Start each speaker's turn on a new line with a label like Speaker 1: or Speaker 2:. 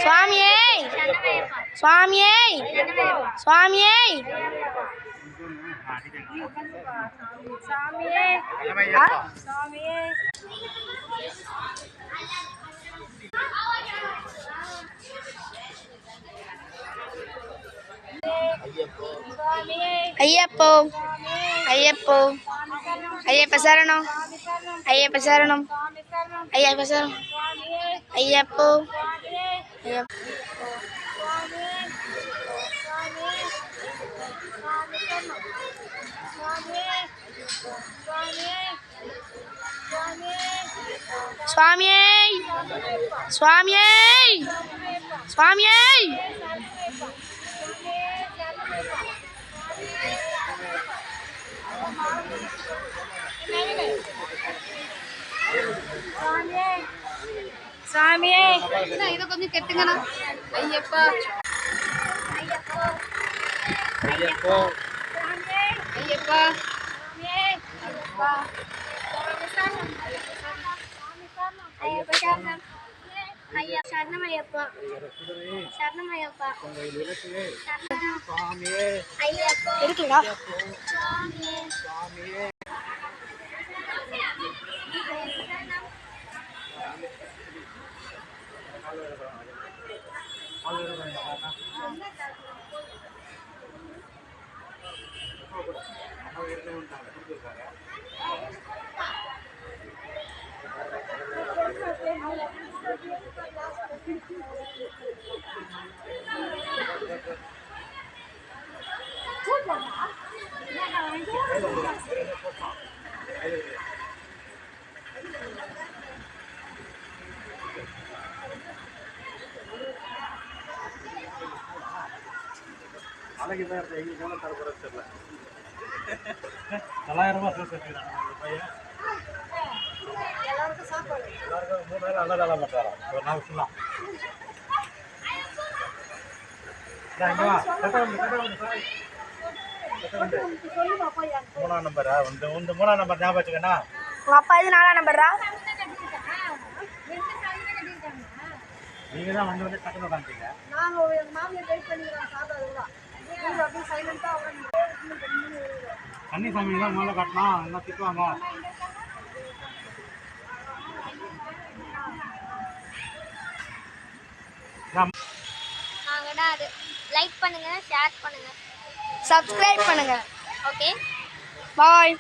Speaker 1: சுவாமியே சுவாமியே சுவாமியே ஐயப்போ ஐயப்போ ஐயப்ப சரணம் ஐயப்ப சரணம் ஐயப்ப சரணம் ஐயப்போ சுவாமியே சுவாமியே சுவாமியே சாமியே இதை கொஞ்சம் கெட்டுங்கண்ணா ஐயப்பா ஐயப்போ ஐயப்போ ஐயப்பா ஐயப்பா சரணம் ஐயப்பா சரணம் ஐயப்பா இருக்குங்களா
Speaker 2: நாளைக்கு தான் எங்களுக்கு தரப்பட தெரியல 9,000 ரூபாய் சேர்த்துக்கிறாங்க பையன் எல்லாருக்கும் சாப்பாடு எல்லாருக்கும் 3 நாள் நல்லா நல்லா பண்ணுறாரா ஒரு நாள் ஃபுல்லாக மூணாம் நம்பரா இந்த மூணாம் நம்பர் ஞாபகம் வச்சுக்கண்ணா
Speaker 1: உங்கள் அப்பா இது 4ஆம் நம்பரா
Speaker 2: நீங்கள் தான் வந்து டக்குனு உட்காந்துட்டீங்க
Speaker 3: நாங்கள் எங்கள் மாமியை வெயிட் பண்ணிக்கிறோம் சாப்பிட்றதுலாம் அப்படியே சைலண்டாக
Speaker 2: தண்ணி சாமி தான் மேலே கட்டலாம் எல்லாம் திட்டுவாங்க
Speaker 4: நாங்கடா அது லைக் பண்ணுங்க ஷேர் பண்ணுங்க
Speaker 1: சப்ஸ்கிரைப் பண்ணுங்க
Speaker 4: ஓகே
Speaker 1: பாய்